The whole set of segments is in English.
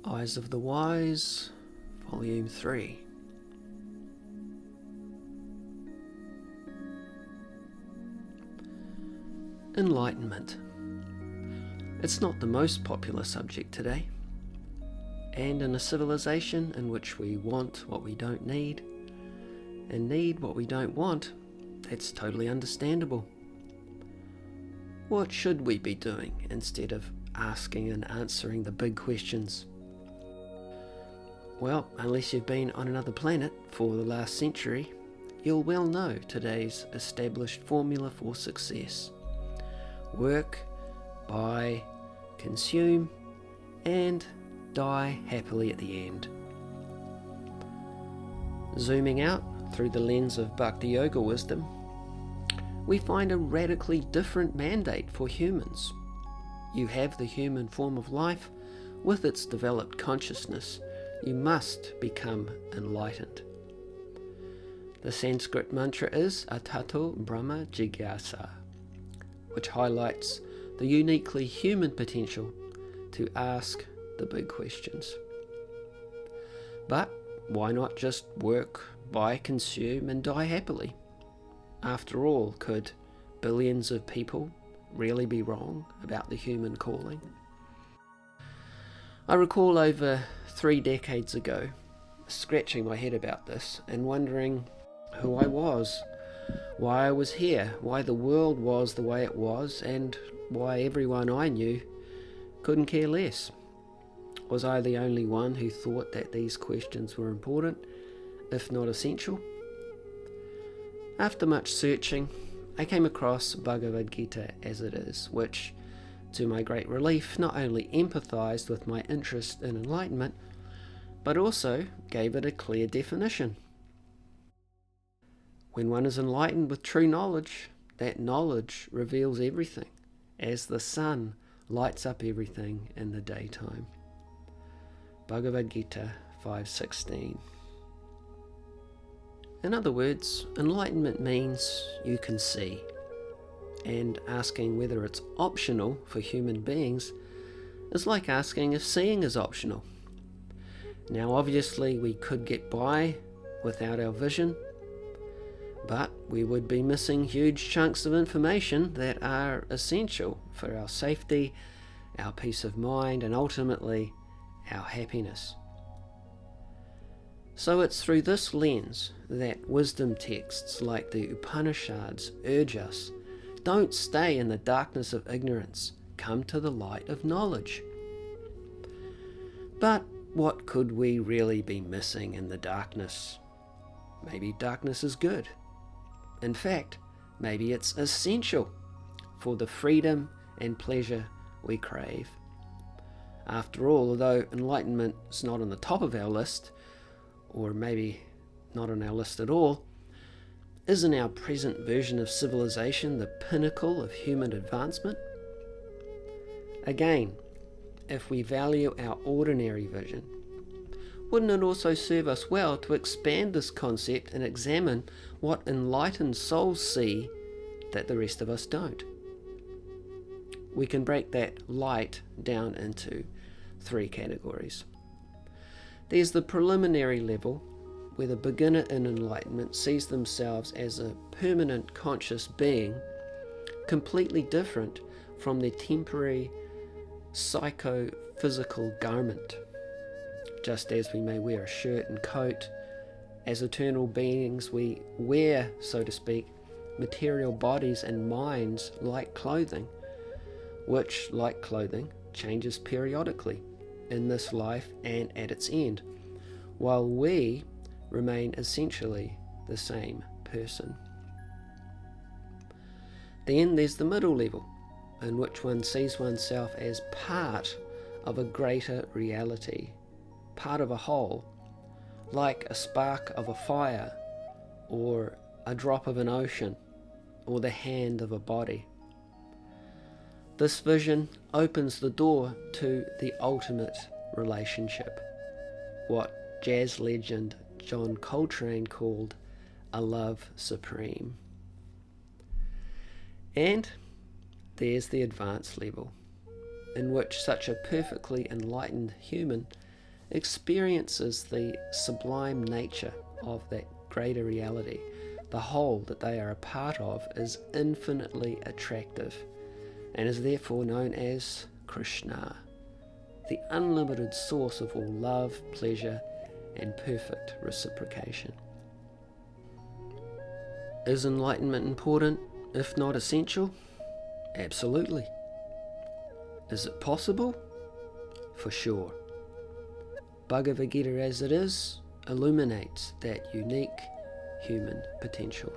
Eyes of the Wise, Volume 3. Enlightenment. It's not the most popular subject today, and in a civilization in which we want what we don't need and need what we don't want, that's totally understandable. What should we be doing instead of asking and answering the big questions? Well, unless you've been on another planet for the last century, you'll well know today's established formula for success. Work, buy, consume, and die happily at the end. Zooming out through the lens of Bhakti Yoga wisdom, we find a radically different mandate for humans. You have the human form of life with its developed consciousness. You must become enlightened. The Sanskrit mantra is Atato Brahma Jigyasa, which highlights the uniquely human potential to ask the big questions. But why not just work, buy, consume, and die happily? After all, could billions of people really be wrong about the human calling? I recall over 3 decades ago scratching my head about this and wondering who I was, why I was here, why the world was the way it was, and why everyone I knew couldn't care less. Was I the only one who thought that these questions were important, if not essential? After much searching, I came across Bhagavad Gita as it is, which, to my great relief, not only empathized with my interest in enlightenment, but also gave it a clear definition. When one is enlightened with true knowledge, that knowledge reveals everything, as the sun lights up everything in the daytime. Bhagavad Gita 5:16. In other words, enlightenment means you can see, and asking whether it's optional for human beings is like asking if seeing is optional. Now obviously we could get by without our vision, but we would be missing huge chunks of information that are essential for our safety, our peace of mind, and ultimately our happiness. So it's through this lens that wisdom texts like the Upanishads urge us, don't stay in the darkness of ignorance, come to the light of knowledge. But what could we really be missing in the darkness? Maybe darkness is good. In fact, maybe it's essential for the freedom and pleasure we crave. After all, although enlightenment is not on the top of our list, or maybe not on our list at all, isn't our present version of civilization the pinnacle of human advancement? Again, if we value our ordinary vision, wouldn't it also serve us well to expand this concept and examine what enlightened souls see that the rest of us don't? We can break that light down into 3 categories. There's the preliminary level, where the beginner in enlightenment sees themselves as a permanent conscious being, completely different from their temporary psycho-physical garment. Just as we may wear a shirt and coat, as eternal beings we wear, so to speak, material bodies and minds like clothing, which, like clothing, changes periodically in this life and at its end, while we remain essentially the same person. Then there's the middle level, in which one sees oneself as part of a greater reality, part of a whole, like a spark of a fire, or a drop of an ocean, or the hand of a body. This vision opens the door to the ultimate relationship, what jazz legend John Coltrane called a love supreme. And there's the advanced level, in which such a perfectly enlightened human experiences the sublime nature of that greater reality, the whole that they are a part of, is infinitely attractive and is therefore known as Krishna, the unlimited source of all love, pleasure, and perfect reciprocation. Is enlightenment important, if not essential? Absolutely. Is it possible? For sure. Bhagavad Gita as it is illuminates that unique human potential.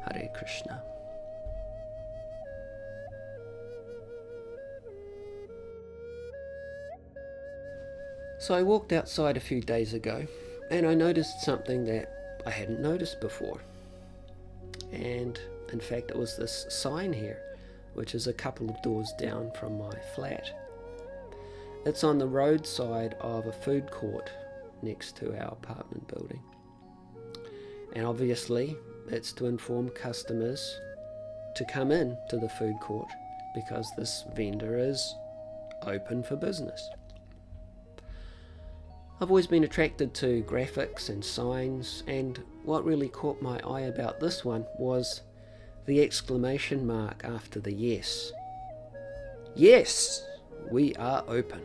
Hare Krishna. So I walked outside a few days ago and I noticed something that I hadn't noticed before. And in fact, it was this sign here, which is a couple of doors down from my flat. It's on the roadside of a food court next to our apartment building. And obviously, it's to inform customers to come in to the food court because this vendor is open for business. I've always been attracted to graphics and signs, and what really caught my eye about this one was the exclamation mark after the yes. Yes, we are open.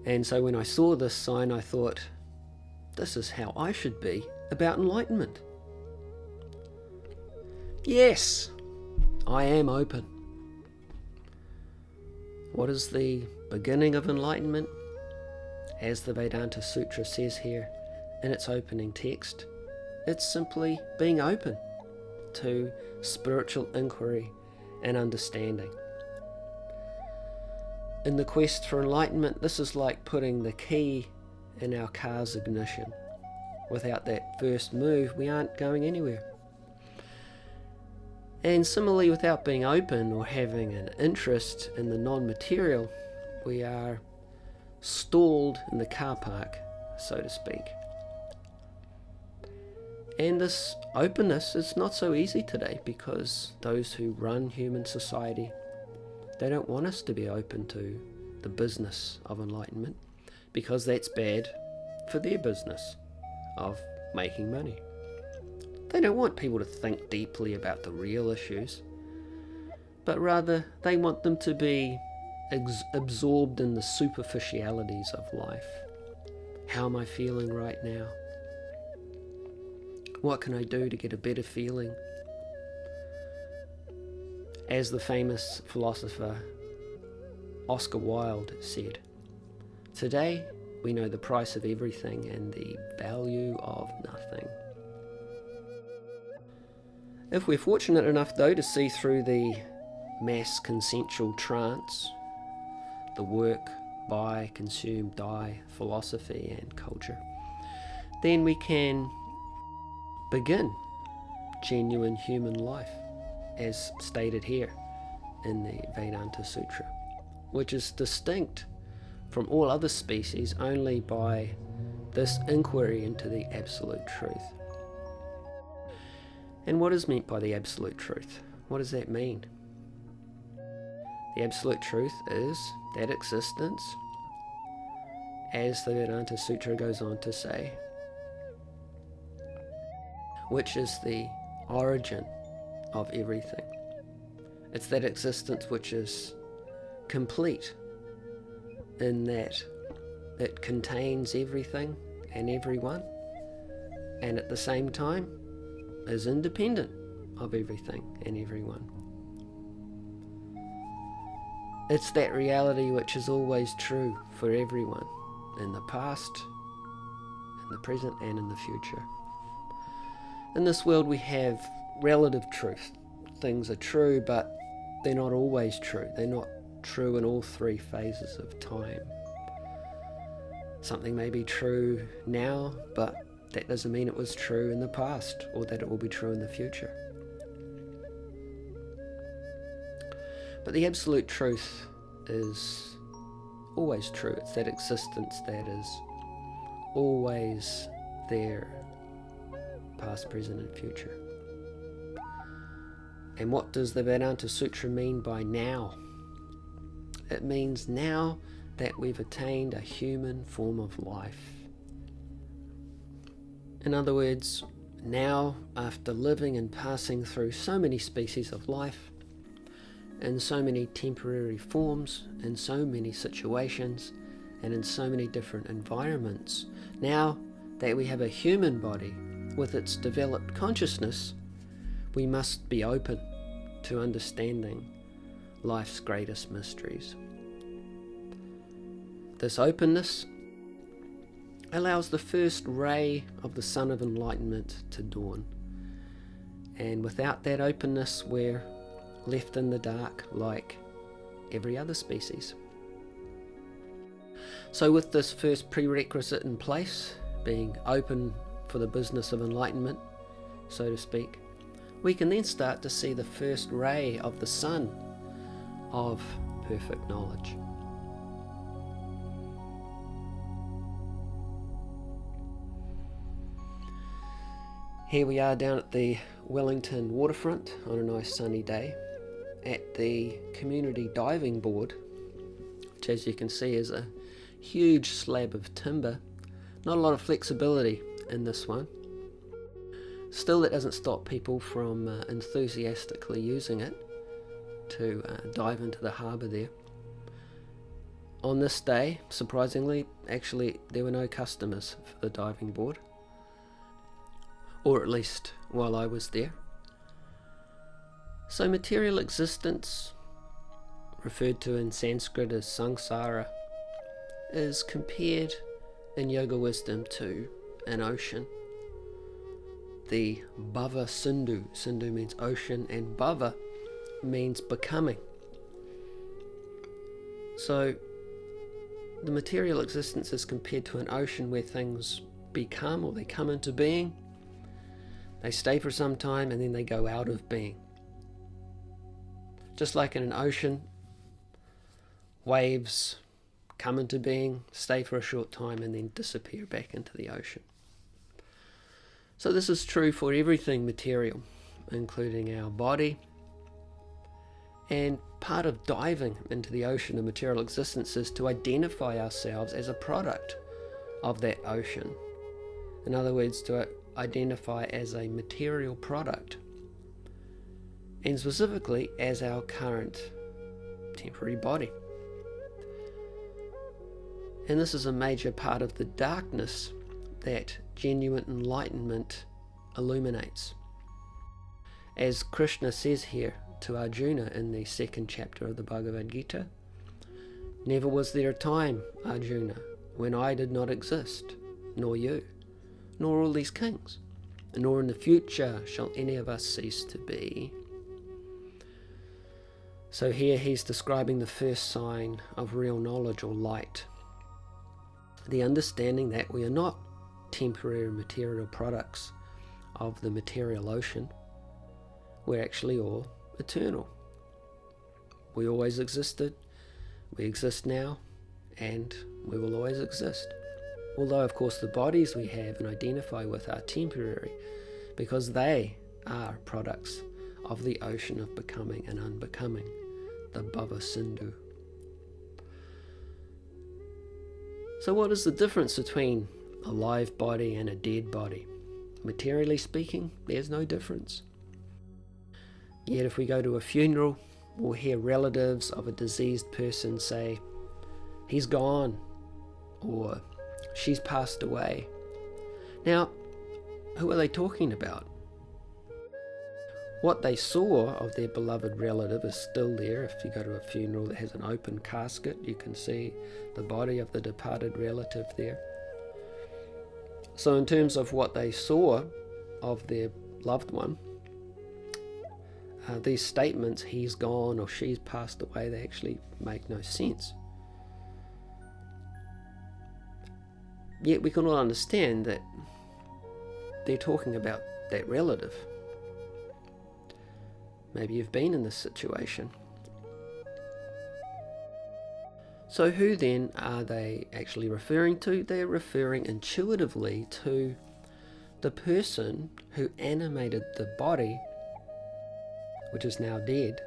And so when I saw this sign, I thought, this is how I should be about enlightenment. Yes, I am open. What is the beginning of enlightenment? As the Vedanta Sutra says here in its opening text, it's simply being open to spiritual inquiry and understanding. In the quest for enlightenment, this is like putting the key in our car's ignition. Without that first move, we aren't going anywhere. And similarly, without being open or having an interest in the non-material, we are stalled in the car park, so to speak. And this openness is not so easy today because those who run human society, they don't want us to be open to the business of enlightenment because that's bad for their business of making money. They don't want people to think deeply about the real issues, but rather they want them to be absorbed in the superficialities of life. How am I feeling right now? What can I do to get a better feeling? As the famous philosopher Oscar Wilde said, today we know the price of everything and the value of nothing. If we're fortunate enough though to see through the mass consensual trance, the work, buy, consume, die philosophy and culture, then we can begin genuine human life, as stated here in the Vedanta Sutra, which is distinct from all other species only by this inquiry into the absolute truth. And what is meant by the absolute truth? What does that mean? The absolute truth is that existence, as the Vedanta Sutra goes on to say, which is the origin of everything. It's that existence which is complete in that it contains everything and everyone, and at the same time is independent of everything and everyone. It's that reality which is always true for everyone, in the past, in the present, and in the future. In this world we have relative truth. Things are true, but they're not always true. They're not true in all three phases of time. Something may be true now, but that doesn't mean it was true in the past, or that it will be true in the future. But the absolute truth is always true. It's that existence that is always there, past, present, and future. And what does the Vedanta Sutra mean by now? It means now that we've attained a human form of life. In other words, now, after living and passing through so many species of life, in so many temporary forms, in so many situations, and in so many different environments, now that we have a human body with its developed consciousness, we must be open to understanding life's greatest mysteries. This openness allows the first ray of the sun of enlightenment to dawn. And without that openness, we're left in the dark like every other species. So with this first prerequisite in place, being open for the business of enlightenment, so to speak, we can then start to see the first ray of the sun of perfect knowledge. Here we are down at the Wellington waterfront on a nice sunny day at the community diving board, which as you can see is a huge slab of timber. Not a lot of flexibility in this one. Still, that doesn't stop people from enthusiastically using it to dive into the harbour there. On this day, surprisingly, actually there were no customers for the diving board, or at least while I was there. So material existence, referred to in Sanskrit as samsara, is compared in yoga wisdom to an ocean. The bhava sindhu, sindhu means ocean, and bhava means becoming. So the material existence is compared to an ocean where things become, or they come into being, they stay for some time, and then they go out of being. Just like in an ocean, waves come into being, stay for a short time, and then disappear back into the ocean. So this is true for everything material, including our body. And part of diving into the ocean of material existence is to identify ourselves as a product of that ocean. In other words, to identify as a material product, and specifically as our current temporary body. And this is a major part of the darkness that genuine enlightenment illuminates. As Krishna says here to Arjuna in the second chapter of the Bhagavad Gita, "Never was there a time, Arjuna, when I did not exist, nor you, nor all these kings, nor in the future shall any of us cease to be." So here he's describing the first sign of real knowledge or light. The understanding that we are not temporary material products of the material ocean. We're actually all eternal. We always existed, we exist now, and we will always exist. Although of course the bodies we have and identify with are temporary, because they are products of the ocean of becoming and unbecoming, the bhava sindhu. So what is the difference between a live body and a dead body? Materially speaking, there's no difference. Yet if we go to a funeral, we'll hear relatives of a diseased person say, "He's gone," or "She's passed away." Now, who are they talking about? What they saw of their beloved relative is still there. If you go to a funeral that has an open casket, you can see the body of the departed relative there. So in terms of what they saw of their loved one, these statements, "he's gone" or "she's passed away," they actually make no sense. Yet we can all understand that they're talking about that relative. Maybe you've been in this situation. So who then are they actually referring to? They're referring intuitively to the person who animated the body, which is now dead,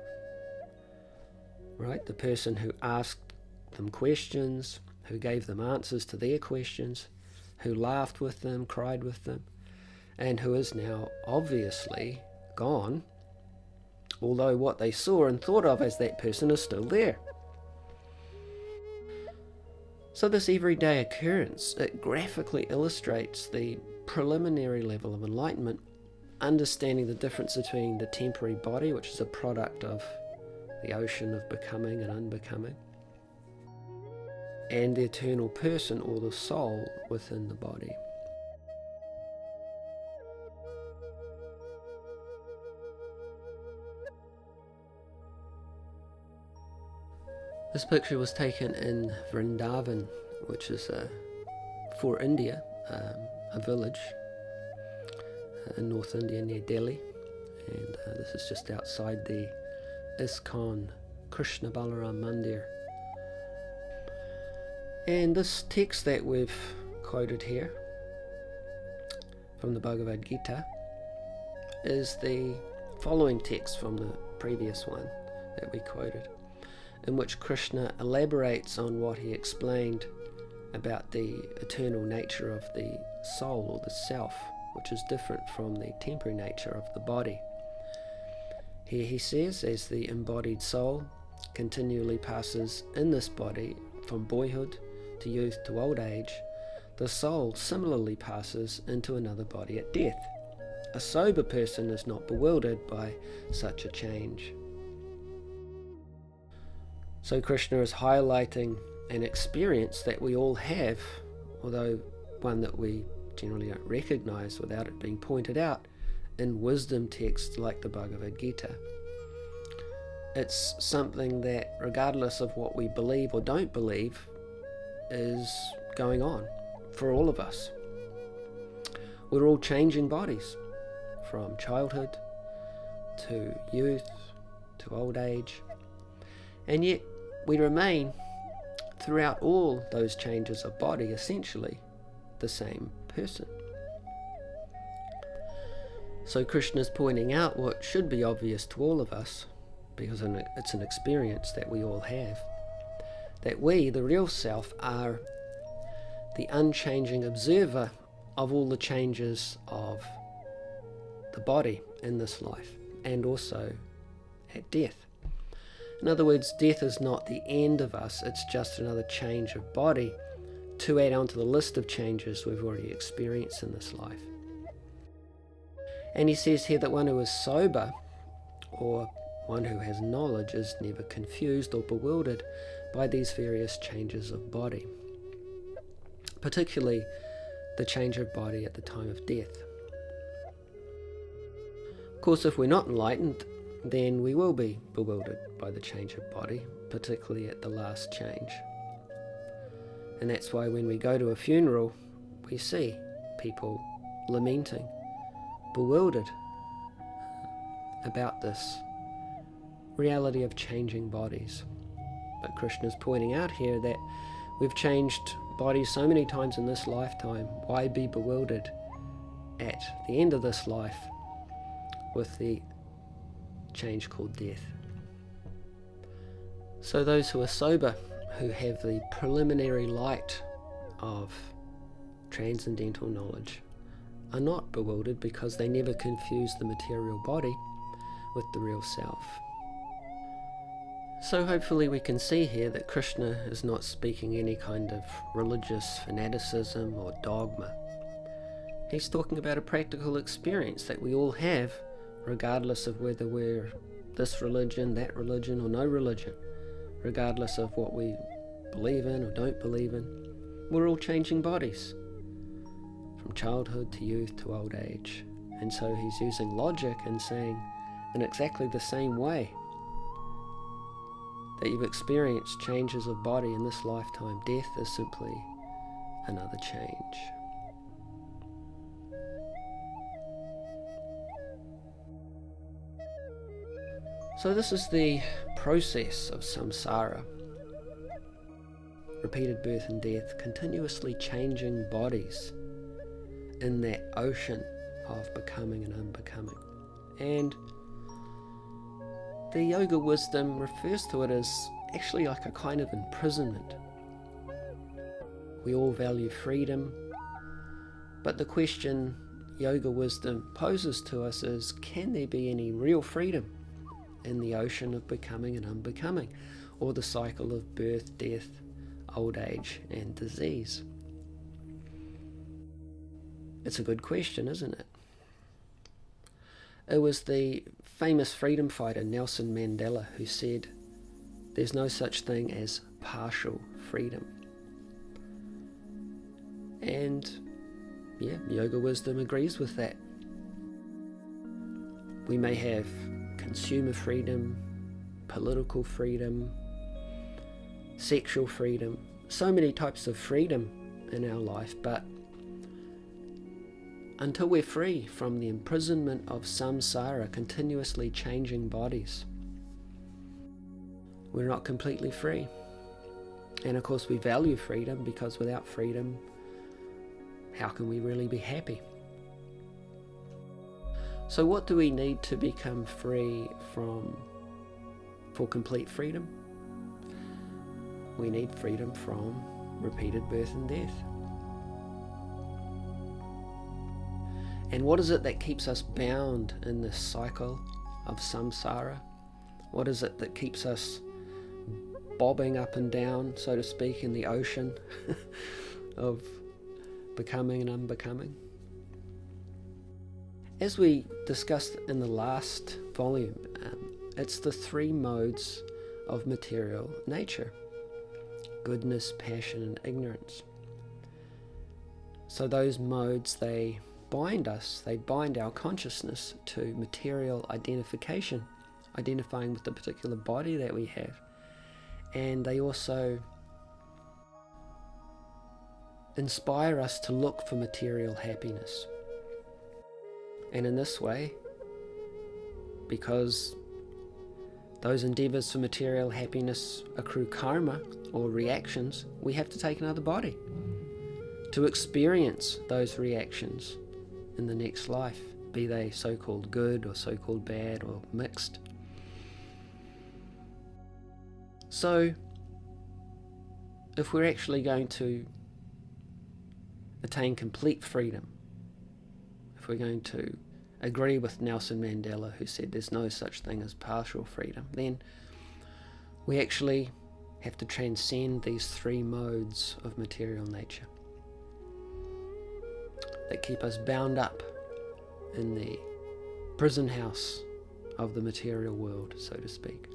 right? The person who asked them questions, who gave them answers to their questions, who laughed with them, cried with them, and who is now obviously gone, although what they saw and thought of as that person is still there. So this everyday occurrence, it graphically illustrates the preliminary level of enlightenment, understanding the difference between the temporary body, which is a product of the ocean of becoming and unbecoming, and the eternal person, or the soul, within the body. This picture was taken in Vrindavan, which is for India, a village in North India near Delhi, and this is just outside the ISKCON Krishna Balaram Mandir. And this text that we've quoted here from the Bhagavad Gita is the following text from the previous one that we quoted, in which Krishna elaborates on what he explained about the eternal nature of the soul, or the self, which is different from the temporary nature of the body. Here he says, as the embodied soul continually passes in this body from boyhood to youth to old age, the soul similarly passes into another body at death. A sober person is not bewildered by such a change. So Krishna is highlighting an experience that we all have, although one that we generally don't recognize without it being pointed out in wisdom texts like the Bhagavad Gita. It's something that, regardless of what we believe or don't believe, is going on for all of us. We're all changing bodies, from childhood to youth to old age, and yet we remain, throughout all those changes of body, essentially the same person. So Krishna is pointing out what should be obvious to all of us, because it's an experience that we all have, that we, the real self, are the unchanging observer of all the changes of the body in this life, and also at death. In other words, death is not the end of us, it's just another change of body to add on to the list of changes we've already experienced in this life. And he says here that one who is sober, or one who has knowledge, is never confused or bewildered by these various changes of body, particularly the change of body at the time of death. Of course, if we're not enlightened, then we will be bewildered by the change of body, particularly at the last change. And that's why when we go to a funeral, we see people lamenting, bewildered about this reality of changing bodies. But Krishna's pointing out here that we've changed bodies so many times in this lifetime. Why be bewildered at the end of this life with the change called death? So those who are sober, who have the preliminary light of transcendental knowledge, are not bewildered because they never confuse the material body with the real self. So hopefully we can see here that Krishna is not speaking any kind of religious fanaticism or dogma. He's talking about a practical experience that we all have, regardless of whether we're this religion, that religion, or no religion, regardless of what we believe in or don't believe in. We're all changing bodies, from childhood to youth to old age. And so he's using logic and saying, in exactly the same way that you've experienced changes of body in this lifetime, death is simply another change. So this is the process of samsara. Repeated birth and death, continuously changing bodies in that ocean of becoming and unbecoming. And the yoga wisdom refers to it as actually like a kind of imprisonment. We all value freedom, but the question yoga wisdom poses to us is, can there be any real freedom in the ocean of becoming and unbecoming, or the cycle of birth, death, old age and disease? It's a good question, isn't it? It was the famous freedom fighter Nelson Mandela who said, "There's no such thing as partial freedom." And yeah, yoga wisdom agrees with that. We may have consumer freedom, political freedom, sexual freedom, so many types of freedom in our life, but until we're free from the imprisonment of samsara, continuously changing bodies, we're not completely free. And of course we value freedom, because without freedom, how can we really be happy? So what do we need to become free from, for complete freedom? We need freedom from repeated birth and death. And what is it that keeps us bound in this cycle of samsara? What is it that keeps us bobbing up and down, so to speak, in the ocean of becoming and unbecoming? As we discussed in the last volume, it's the three modes of material nature: goodness, passion and ignorance. So those modes, they bind us, they bind our consciousness to material identification, identifying with the particular body that we have. And they also inspire us to look for material happiness. And in this way, because those endeavors for material happiness accrue karma or reactions, we have to take another body to experience those reactions in the next life, be they so-called good or so-called bad or mixed. So if we're actually going to attain complete freedom, if we're going to agree with Nelson Mandela, who said there's no such thing as partial freedom, then we actually have to transcend these three modes of material nature that keep us bound up in the prison house of the material world, so to speak.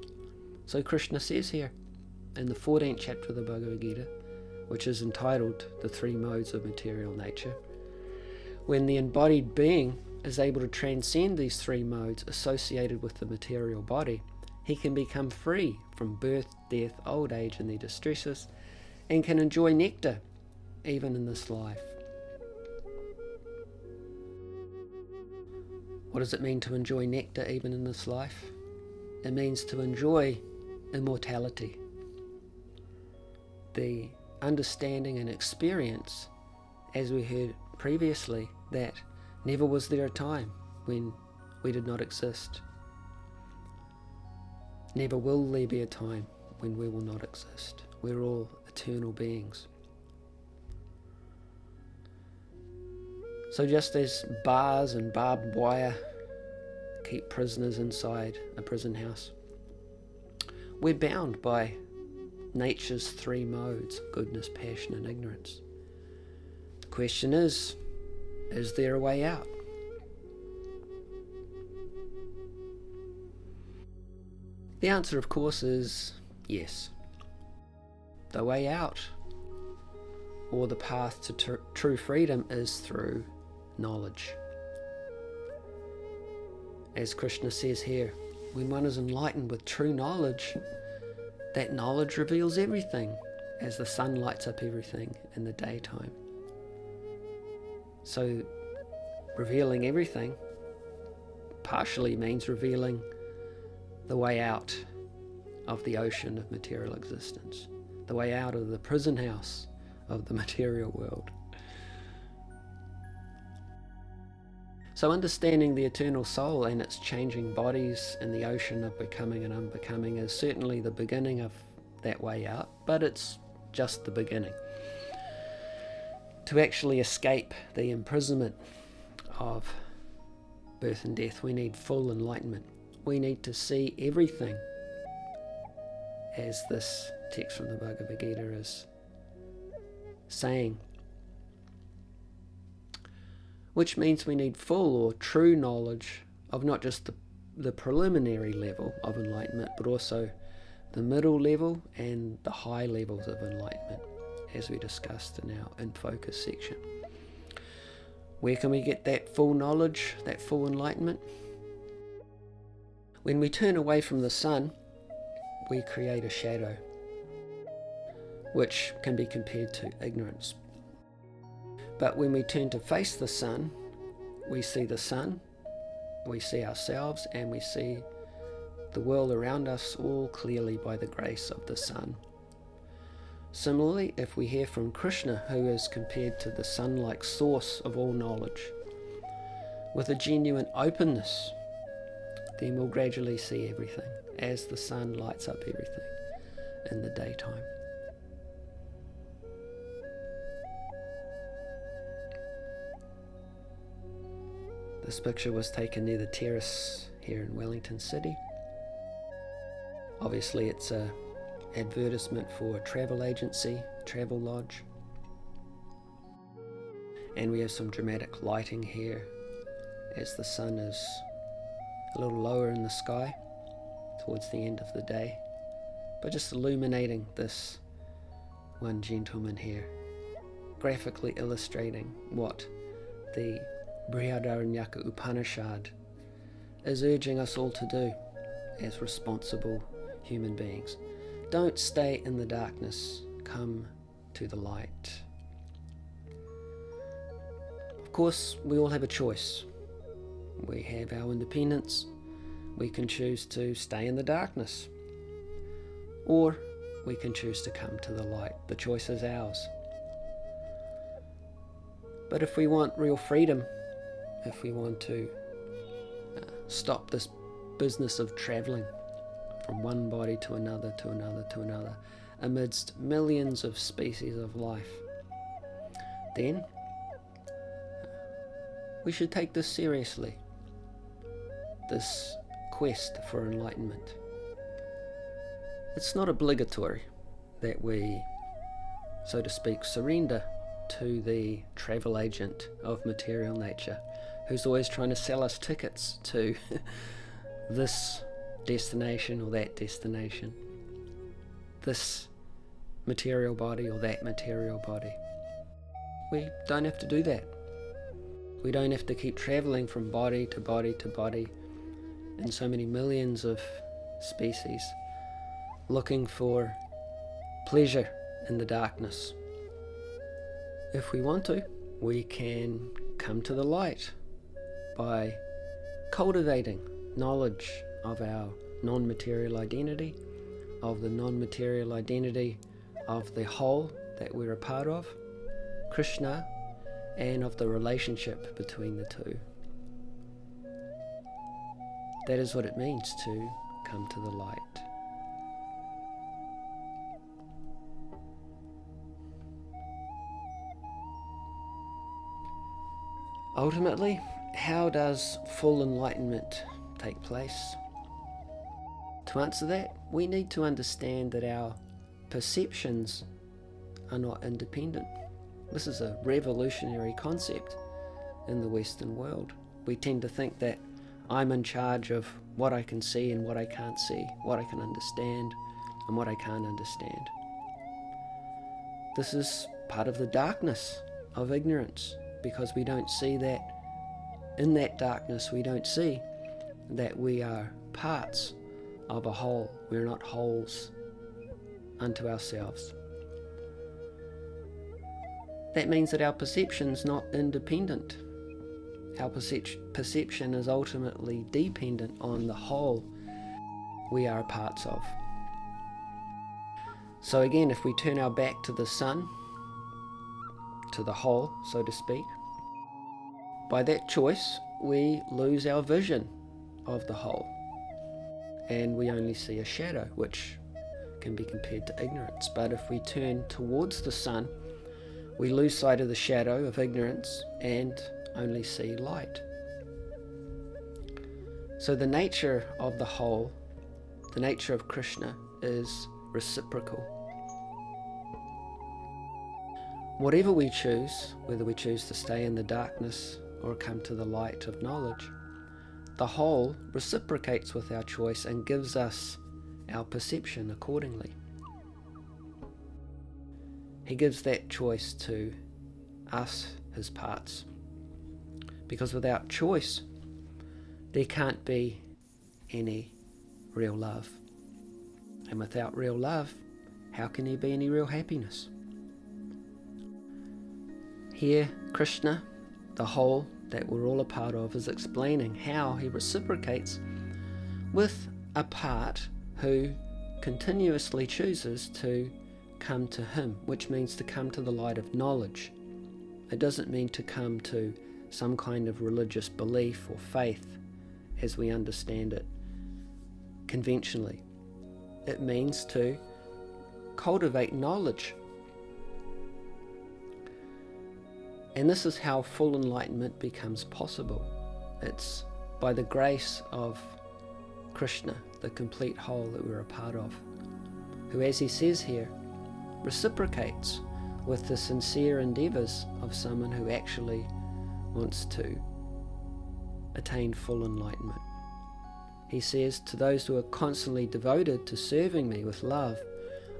So Krishna says here in the 14th chapter of the Bhagavad Gita, which is entitled The Three Modes of Material Nature, when the embodied being is able to transcend these three modes associated with the material body, he can become free from birth, death, old age and their distresses, and can enjoy nectar even in this life. What does it mean to enjoy nectar even in this life? It means to enjoy immortality, the understanding and experience, as we heard previously, that never was there a time when we did not exist. Never will there be a time when we will not exist. We're all eternal beings. So just as bars and barbed wire keep prisoners inside a prison house, we're bound by nature's three modes: goodness, passion and ignorance. The question is there a way out? The answer, of course, is yes. The way out, or the path to true freedom, is through knowledge. As Krishna says here, when one is enlightened with true knowledge, that knowledge reveals everything, as the sun lights up everything in the daytime. So revealing everything partially means revealing the way out of the ocean of material existence, the way out of the prison house of the material world. So understanding the eternal soul and its changing bodies in the ocean of becoming and unbecoming is certainly the beginning of that way out, but it's just the beginning. To actually escape the imprisonment of birth and death, we need full enlightenment. We need to see everything, as this text from the Bhagavad Gita is saying, which means we need full or true knowledge of not just the preliminary level of enlightenment, but also the middle level and the high levels of enlightenment, as we discussed in our In Focus section. Where can we get that full knowledge, that full enlightenment? When we turn away from the sun, we create a shadow, which can be compared to ignorance. But when we turn to face the sun, we see the sun, we see ourselves, and we see the world around us all clearly by the grace of the sun. Similarly, if we hear from Krishna, who is compared to the sun-like source of all knowledge, with a genuine openness, then we'll gradually see everything as the sun lights up everything in the daytime. This picture was taken near the terrace here in Wellington City. Obviously it's a advertisement for a travel agency, travel lodge. And we have some dramatic lighting here as the sun is a little lower in the sky towards the end of the day, but just illuminating this one gentleman here, graphically illustrating what the Brihadaranyaka Upanishad is urging us all to do as responsible human beings. Don't stay in the darkness, come to the light. Of course, we all have a choice. We have our independence. We can choose to stay in the darkness, or we can choose to come to the light. The choice is ours. But if we want real freedom, if we want to stop this business of travelling from one body to another, to another, to another, amidst millions of species of life, then we should take this seriously, this quest for enlightenment. It's not obligatory that we, so to speak, surrender to the travel agent of material nature who's always trying to sell us tickets to this destination or that destination, this material body or that material body. We don't have to do that. We don't have to keep traveling from body to body to body in so many millions of species, looking for pleasure in the darkness. If we want to, we can come to the light by cultivating knowledge of our non-material identity, of the non-material identity of the whole that we're a part of, Krishna, and of the relationship between the two. That is what it means to come to the light. Ultimately, how does full enlightenment take place? To answer that, we need to understand that our perceptions are not independent. This is a revolutionary concept in the Western world. We tend to think that I'm in charge of what I can see and what I can't see, what I can understand and what I can't understand. This is part of the darkness of ignorance, because we don't see that in that darkness, we don't see that we are parts of a whole. We're not wholes unto ourselves. That means that our perception's not independent. Our perception is ultimately dependent on the whole we are parts of. So again, if we turn our back to the sun, to the whole, so to speak, by that choice we lose our vision of the whole, and we only see a shadow, which can be compared to ignorance. But if we turn towards the sun, we lose sight of the shadow of ignorance and only see light. So the nature of the whole, the nature of Krishna, is reciprocal. Whatever we choose, whether we choose to stay in the darkness or come to the light of knowledge, the whole reciprocates with our choice and gives us our perception accordingly. He gives that choice to us, his parts. Because without choice, there can't be any real love. And without real love, how can there be any real happiness? Here, Krishna, the whole that we're all a part of, is explaining how he reciprocates with a part who continuously chooses to come to him, which means to come to the light of knowledge. It doesn't mean to come to some kind of religious belief or faith as we understand it conventionally. It means to cultivate knowledge. And this is how full enlightenment becomes possible. It's by the grace of Krishna, the complete whole that we're a part of, who, as he says here, reciprocates with the sincere endeavours of someone who actually wants to attain full enlightenment. He says, to those who are constantly devoted to serving me with love,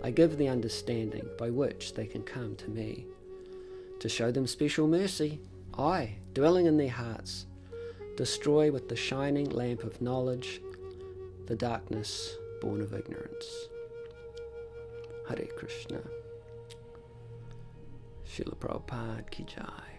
I give the understanding by which they can come to me. To show them special mercy, I, dwelling in their hearts, destroy with the shining lamp of knowledge the darkness born of ignorance. Hare Krishna. Srila Prabhupada ki jai.